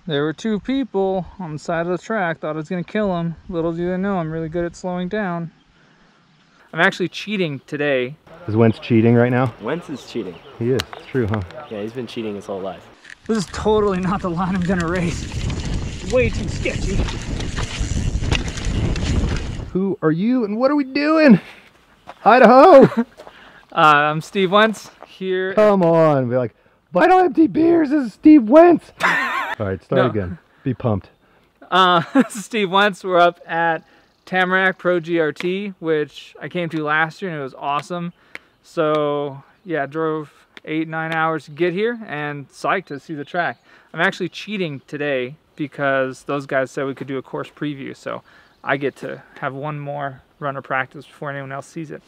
There were two people on the side of the track. Thought I was gonna kill them. Little do they know I'm really good at slowing down. I'm actually cheating today. Is Wentz cheating right now? Wentz is cheating. He is. It's true, huh? Yeah, he's been cheating his whole life. This is totally not the line I'm gonna race. Way too sketchy. Who are you and what are we doing? Idaho! I'm Steve Wentz here. Come on. Be like, buy no empty beers. This is Steve Wentz. All right, start again. Be pumped. This is Steve Wentz. We're up at Tamarack Pro GRT, which I came to last year and it was awesome. So yeah, drove 8-9 hours to get here and psyched to see the track. I'm actually cheating today because those guys said we could do a course preview. So I get to have one more run of practice before anyone else sees it.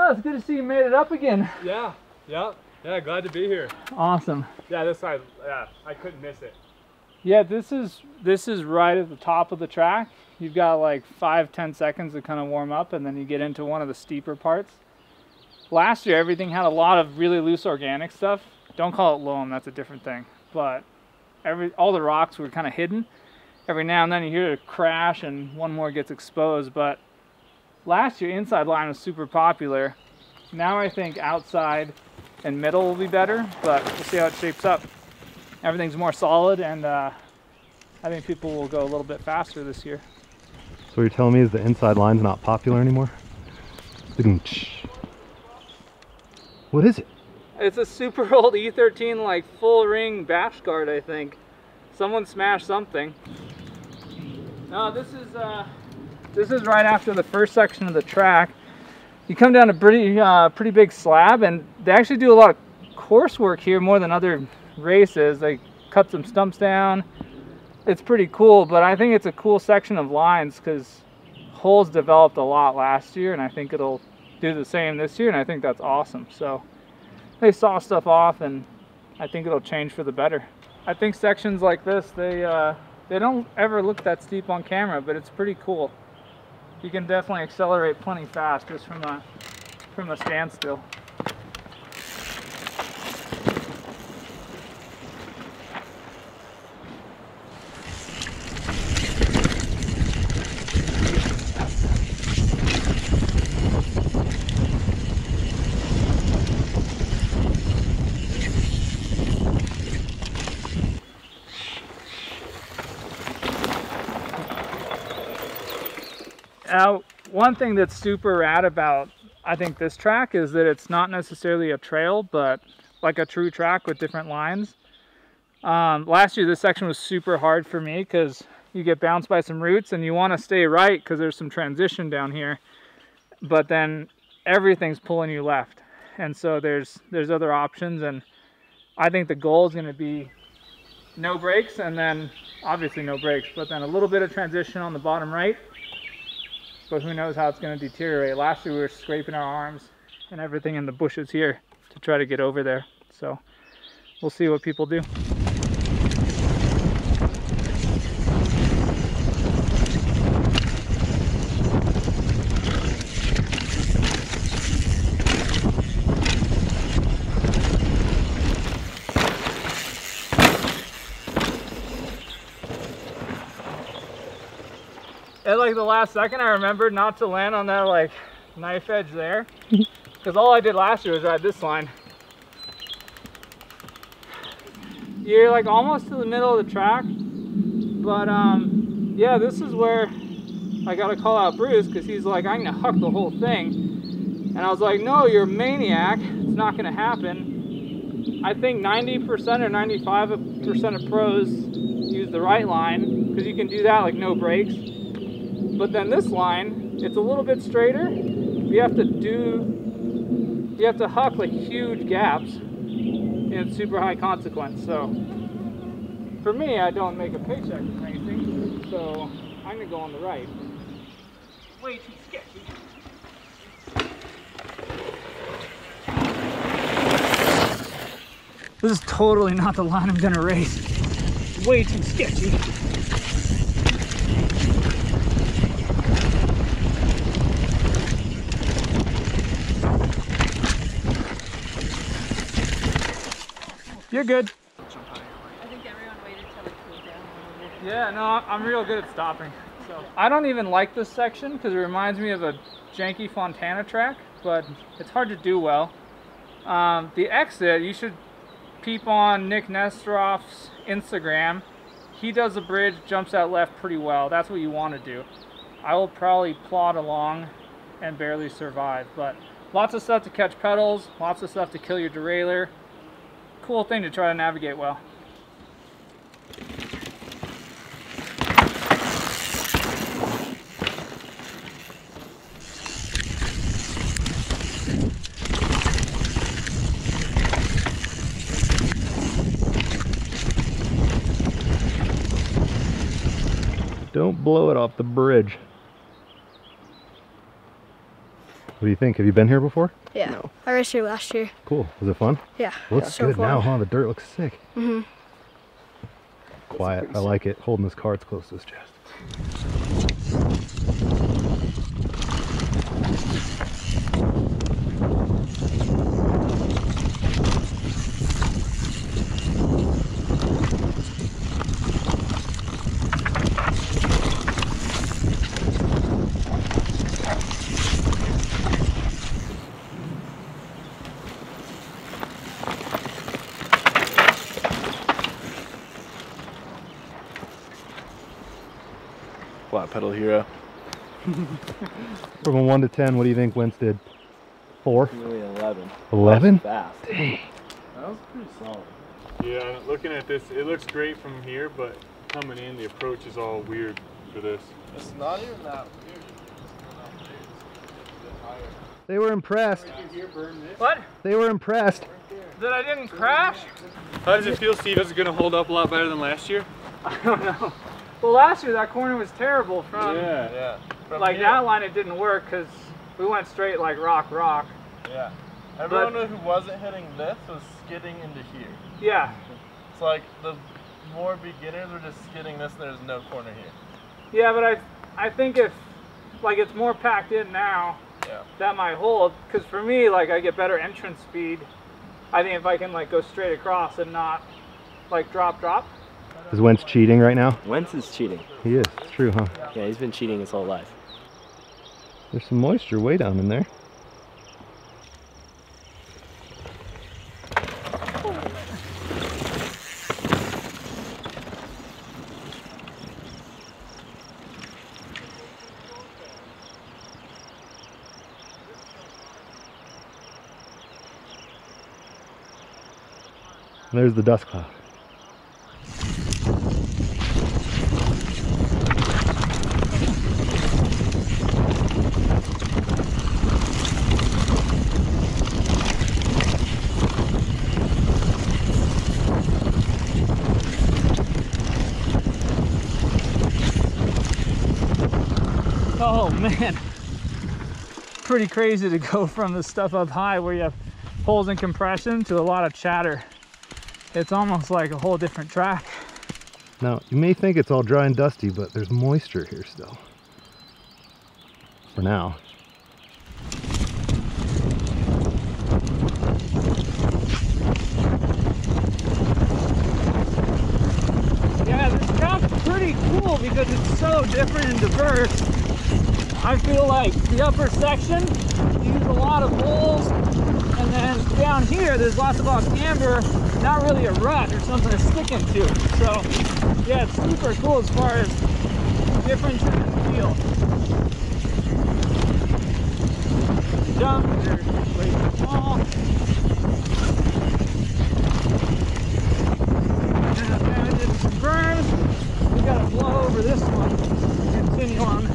Oh, it's good to see you made it up again. Yeah, glad to be here. Awesome. Yeah, this side, yeah, I couldn't miss it. Yeah, this is right at the top of the track. You've got like 5-10 seconds to kind of warm up and then you get into one of the steeper parts. Last year everything had a lot of really loose organic stuff. Don't call it loam, that's a different thing. But all the rocks were kind of hidden. Every now and then you hear a crash and one more gets exposed, but last year inside line was super popular. Now I think outside and middle will be better, but we'll see how it shapes up. Everything's more solid and I think people will go a little bit faster this year. So what you're telling me is the inside line's not popular anymore? What is it? It's a super old E13 like full ring bash guard, I think. Someone smashed something. No, this is right after the first section of the track. You come down a pretty big slab, and they actually do a lot of course work here more than other races. They cut some stumps down. It's pretty cool, but I think it's a cool section of lines because holes developed a lot last year, and I think it'll do the same this year, and I think that's awesome. So they saw stuff off, and I think it'll change for the better. I think sections like this, they don't ever look that steep on camera, but it's pretty cool. You can definitely accelerate plenty fast just from a standstill. Now, one thing that's super rad about, I think, this track is that it's not necessarily a trail, but like a true track with different lines. Last year, this section was super hard for me because you get bounced by some roots and you want to stay right because there's some transition down here, but then everything's pulling you left. And so there's other options, and I think the goal is going to be no brakes, and then obviously no brakes, but then a little bit of transition on the bottom right. But who knows how it's going to deteriorate. Last year we were scraping our arms and everything in the bushes here to try to get over there. So we'll see what people do. At like the last second, I remembered not to land on that like knife edge there, because all I did last year was ride this line. You're like almost to the middle of the track, but yeah, this is where I gotta call out Bruce because he's like, I'm gonna huck the whole thing, and I was like, no, you're a maniac. It's not gonna happen. I think 90% or 95% of pros use the right line because you can do that like no brakes. But then this line, it's a little bit straighter. You have to huck like huge gaps, and it's super high consequence. So For me, I don't make a paycheck from racing, so I'm gonna go on the right. Way too sketchy. This is totally not the line I'm gonna race. Way too sketchy. You're good. I think everyone waited till it cooled down a little bit. Yeah, no, I'm real good at stopping. So I don't even like this section because it reminds me of a janky Fontana track, but it's hard to do well. The exit, you should peep on Nick Nesteroff's Instagram. He does a bridge, jumps out left pretty well. That's what you want to do. I will probably plod along and barely survive, but lots of stuff to catch pedals, lots of stuff to kill your derailleur. Cool thing to try to navigate well. Don't blow it off the bridge. What do you think? Have you been here before? Yeah, no. I raced here last year. Cool. Was it fun? Yeah. Looks So good fun. now, huh? The dirt looks sick. Mm-hmm. Quiet. I like it. Holding his cards close to his chest. Flat pedal hero. From a 1 to 10, what do you think Wentz did? 4? Really 11. 11? Fast. Dang. That was pretty solid. Yeah, looking at this, it looks great from here, but coming in, the approach is all weird for this. It's not even that weird. They were impressed. What? They were impressed. That I didn't crash? How does it feel, Steve? Is it going to hold up a lot better than last year? I don't know. Well, last year that corner was terrible from, Yeah. From like here. that line it didn't work because we went straight like rock. Yeah. Everyone who wasn't hitting this was skidding into here. Yeah. It's like the more beginners were just skidding this and there's no corner here. Yeah, but I think if like it's more packed in now, Yeah. that might hold. Because for me, like I get better entrance speed. I think if I can like go straight across and not like drop. Is Wentz cheating right now? Wentz is cheating. He is. It's true, huh? Yeah, he's been cheating his whole life. There's some moisture way down in there. There's the dust cloud. Oh man, pretty crazy to go from the stuff up high where you have holes in compression to a lot of chatter. It's almost like a whole different track. Now, you may think it's all dry and dusty, but there's moisture here still. For now. Yeah, this track's pretty cool because it's so different and diverse. I feel like the upper section, you use a lot of holes, and then down here, there's lots of off camber, not really a rut or something to stick into. So, yeah, it's super cool as far as difference in the feel. Jump, they're way too small. And then I did some burns. We gotta blow over this one and continue on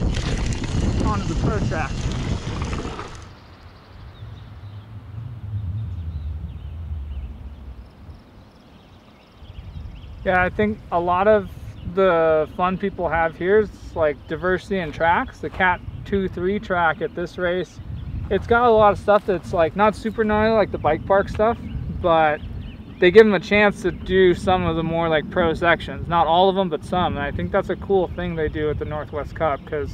onto the pro track. Yeah, I think a lot of the fun people have here is like diversity in tracks. The Cat 2-3 track at this race, it's got a lot of stuff that's like not super gnarly like the bike park stuff, but they give them a chance to do some of the more like pro sections. Not all of them, but some. And I think that's a cool thing they do at the Northwest Cup, because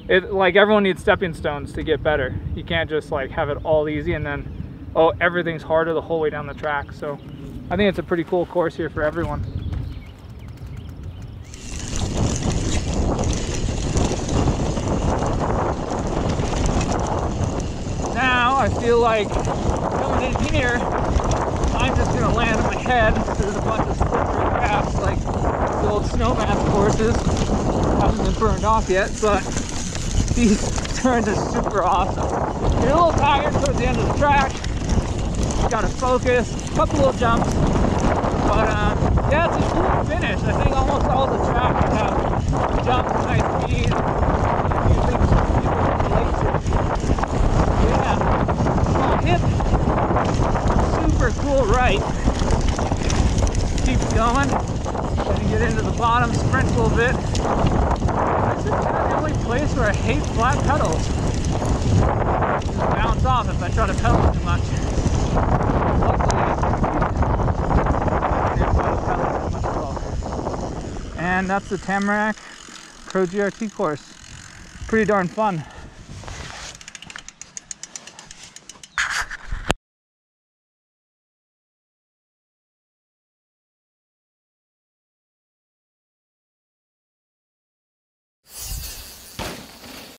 it, like, everyone needs stepping stones to get better. You can't just like have it all easy and then, oh, everything's harder the whole way down the track. So I think it's a pretty cool course here for everyone. Now I feel like coming in here, I'm just gonna land on my head. There's a bunch of slippery crafts, like the old snowman courses. Haven't been burned off yet, but these turns are super awesome. You're a little tired towards the end of the track. You gotta focus, a couple little jumps, but yeah, it's a cool finish. I think almost all the tracks have jumps, high speed, a few things for people to relate to. Yeah, small hip, super cool right. Keep going, then get into the bottom, sprint a little bit. This is kind of the only place where I hate flat pedals. Just bounce off if I try to pedal too much. And that's the Tamarack Pro GRT course. Pretty darn fun.